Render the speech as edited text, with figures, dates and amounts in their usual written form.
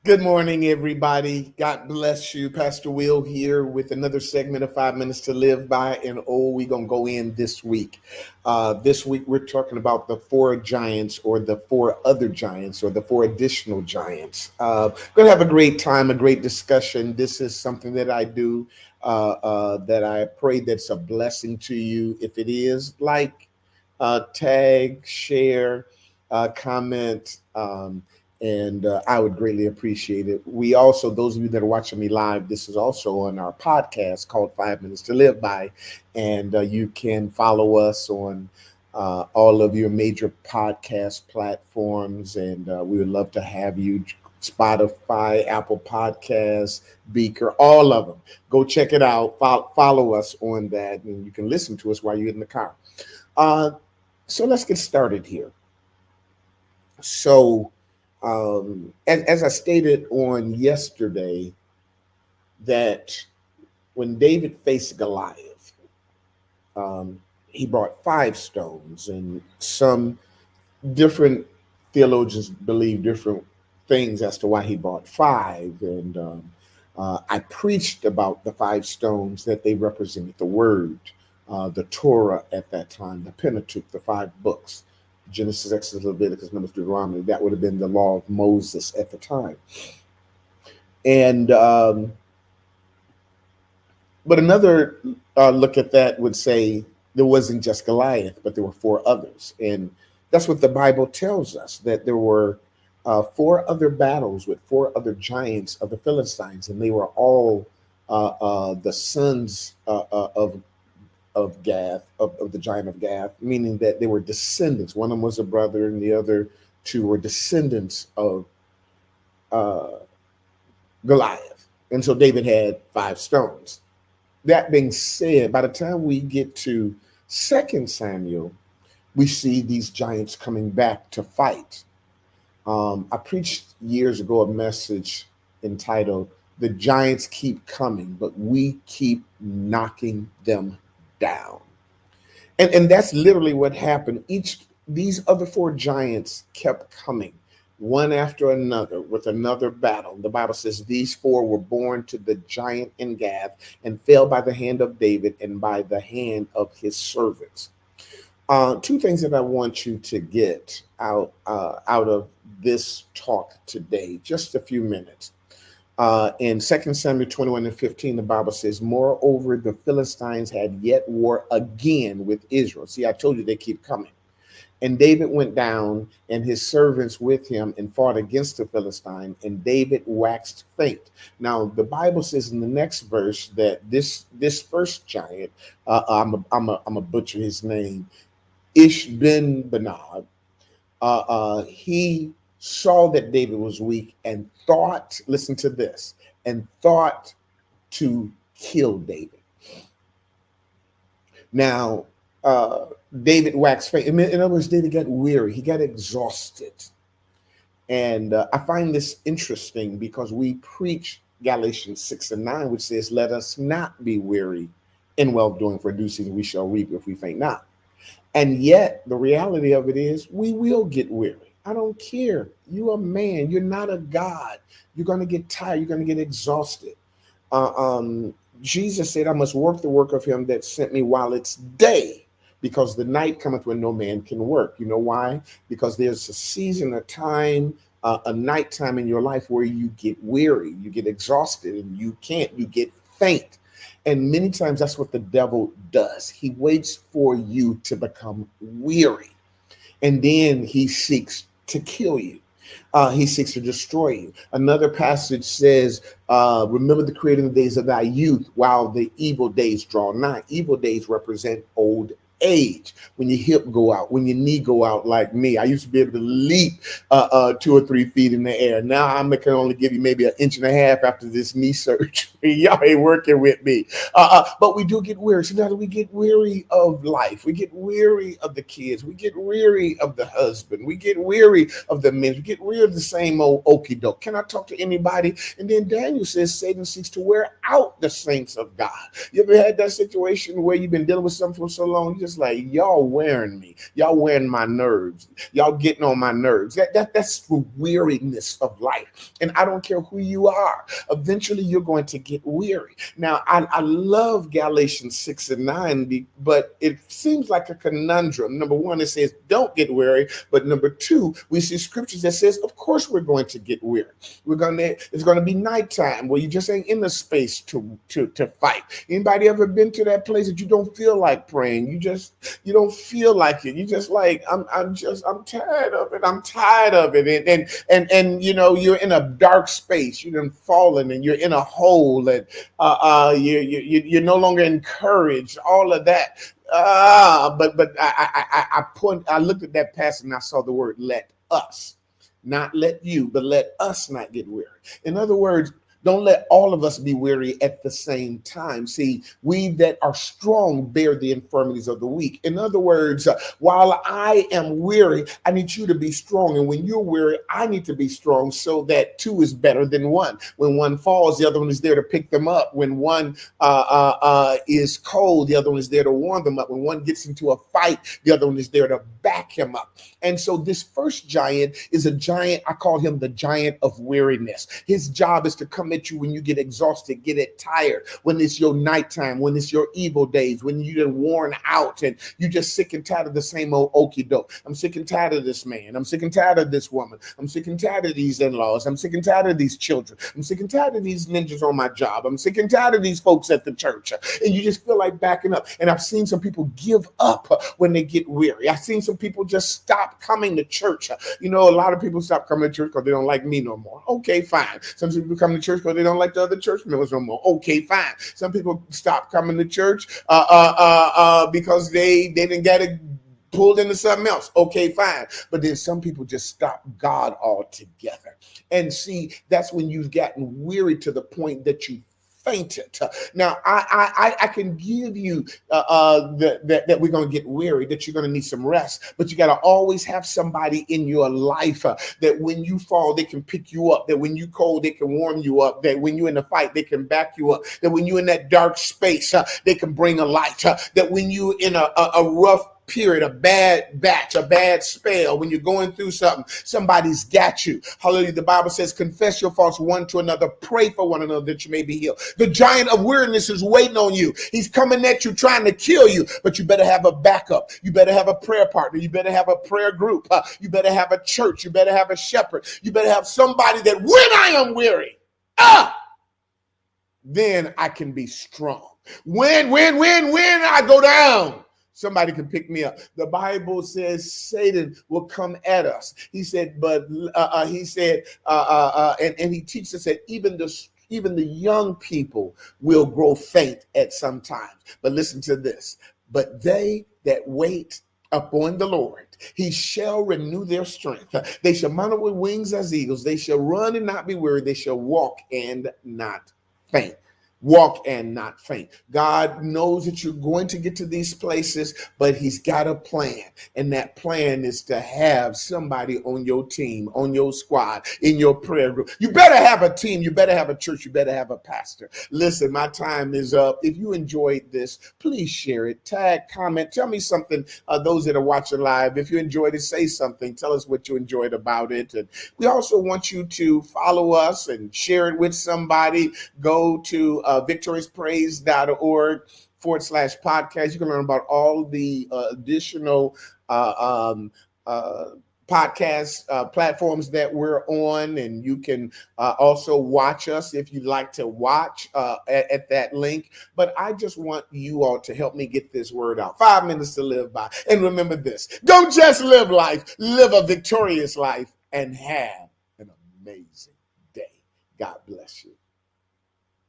Good morning, everybody. God bless you. Pastor Will here with another segment of 5 Minutes to Live By. And we're going to go in this week. This week, we're talking about the four giants or the four other giants or the four additional giants. Going to have a great time, a great discussion. This is something that I do that I pray that's a blessing to you. If it is, like, tag, share, comment. And I would greatly appreciate it. We also, those of you that are watching me live, this is also on our podcast called 5 Minutes to Live By. And you can follow us on all of your major podcast platforms. And we would love to have you. Spotify, Apple Podcasts, Beaker, all of them. Go check it out. Follow us on that. And you can listen to us while you're in the car. So let's get started here. So, as I stated on yesterday, that when David faced Goliath, he brought 5 stones, and some different theologians believe different things as to why he brought 5. And I preached about the 5 stones, that they represented the Word, the Torah at that time, the Pentateuch, the 5 books. Genesis, Exodus, Leviticus, Numbers, Deuteronomy. That would have been the law of Moses at the time. And but another look at that would say there wasn't just Goliath, but there were 4 others. And that's what the Bible tells us, that there were 4 other battles with 4 other giants of the Philistines, and they were all the sons of Gath, of the giant of Gath, meaning that they were descendants. One of them was a brother, and the other 2 were descendants of Goliath. And so David had 5 stones. That being said, by the time we get to 2 Samuel, we see these giants coming back to fight. I preached years ago a message entitled, "The Giants Keep Coming, but we keep knocking them down." And that's literally what happened. These other 4 giants kept coming, one after another, with another battle. The Bible says these 4 were born to the giant in Gath and fell by the hand of David and by the hand of his servants. 2 things that I want you to get out of this talk today, just a few minutes. In 2 Samuel 21:15, the Bible says, "Moreover, the Philistines had yet war again with Israel." See, I told you they keep coming. "And David went down and his servants with him and fought against the Philistine, and David waxed faint." Now, the Bible says in the next verse that this first giant, I'm a butcher his name, Ishbibenob, he saw that David was weak and thought, listen to this, and thought to kill David. Now, David waxed faint. In other words, David got weary. He got exhausted. And I find this interesting because we preach Galatians 6:9, which says, "Let us not be weary in well-doing, for due season we shall reap if we faint not." And yet, the reality of it is we will get weary. I don't care. You're a man. You're not a God. You're going to get tired. You're going to get exhausted. Jesus said, "I must work the work of him that sent me while it's day, because the night cometh when no man can work." You know why? Because there's a season, a time, a nighttime in your life where you get weary, you get exhausted, and you get faint. And many times that's what the devil does. He waits for you to become weary, and then he seeks to kill you. He seeks to destroy you. Another passage says, "Remember the creating days of thy youth while the evil days draw nigh." Evil days represent old age, when your hip go out, when your knee go out, like me. I used to be able to leap 2 or 3 feet in the air. Now I can only give you maybe 1.5 inches after this knee surgery. Y'all ain't working with me. But we do get weary. So now we get weary of life. We get weary of the kids. We get weary of the husband. We get weary of the men. We get weary of the same old okie doke. Can I talk to anybody? And then Daniel says Satan seeks to wear out the saints of God. You ever had that situation where you've been dealing with something for so long, you just just like, y'all wearing me. Y'all wearing my nerves. Y'all getting on my nerves. That's the weariness of life. And I don't care who you are. Eventually, you're going to get weary. Now, I love Galatians 6 and 9, but it seems like a conundrum. Number one, it says, don't get weary. But number two, we see scriptures that says, of course, we're going to get weary. It's going to be nighttime where you just ain't in the space to fight. Anybody ever been to that place that you don't feel like praying? You don't feel like it. You just like, I'm tired of it. I'm tired of it. And you're in a dark space. You're fallen and you're in a hole, and you're no longer encouraged. All of that. But I looked at that passage and I saw the word "let us," not let you, but let us not get weary. In other words, don't let all of us be weary at the same time. See, we that are strong bear the infirmities of the weak. In other words, while I am weary, I need you to be strong. And when you're weary, I need to be strong so that two is better than one. When one falls, the other one is there to pick them up. When one is cold, the other one is there to warm them up. When one gets into a fight, the other one is there to back him up. And so this first giant is a giant, I call him the giant of weariness. His job is to come at you when you get exhausted, get it tired, when it's your nighttime, when it's your evil days, when you're worn out and you're just sick and tired of the same old okie doke. I'm sick and tired of this man. I'm sick and tired of this woman. I'm sick and tired of these in-laws. I'm sick and tired of these children. I'm sick and tired of these ninjas on my job. I'm sick and tired of these folks at the church. And you just feel like backing up. And I've seen some people give up when they get weary. I've seen some people just stop coming to church. A lot of people stop coming to church because they don't like me no more. Okay, fine. Some people come to church because they don't like the other church members no more. Okay, fine. Some people stop coming to church because they didn't get it pulled into something else. Okay, fine. But then some people just stop God altogether. And see, that's when you've gotten weary to the point that you fainted. Now, I can give you that we're going to get weary, that you're going to need some rest, but you got to always have somebody in your life that when you fall, they can pick you up, that when you cold, they can warm you up, that when you're in a fight, they can back you up, that when you're in that dark space, they can bring a light, that when you're in a rough period, a bad batch, a bad spell, when you're going through something, somebody's got you. Hallelujah. The Bible says, confess your faults one to another, pray for one another that you may be healed. The giant of weariness is waiting on you. He's coming at you, trying to kill you, but you better have a backup. You better have a prayer partner. You better have a prayer group. You better have a church. You better have a shepherd. You better have somebody that when I am weary, then I can be strong. When I go down, somebody can pick me up. The Bible says Satan will come at us. He said, and he teaches us that even the young people will grow faint at some times. But listen to this. But they that wait upon the Lord, he shall renew their strength. They shall mount up with wings as eagles. They shall run and not be weary. They shall walk and not faint. Walk and not faint. God knows that you're going to get to these places, but he's got a plan. And that plan is to have somebody on your team, on your squad, in your prayer group. You better have a team. You better have a church. You better have a pastor. Listen, my time is up. If you enjoyed this, please share it. Tag, comment, tell me something. Those that are watching live, if you enjoyed it, say something. Tell us what you enjoyed about it. And we also want you to follow us and share it with somebody. Go to victoriouspraise.org/podcast. You can learn about all the additional podcast platforms that we're on, and you can also watch us if you'd like to watch at that link. But I just want you all to help me get this word out. 5 minutes to live by. And remember this, don't just live life, live a victorious life and have an amazing day. God bless you.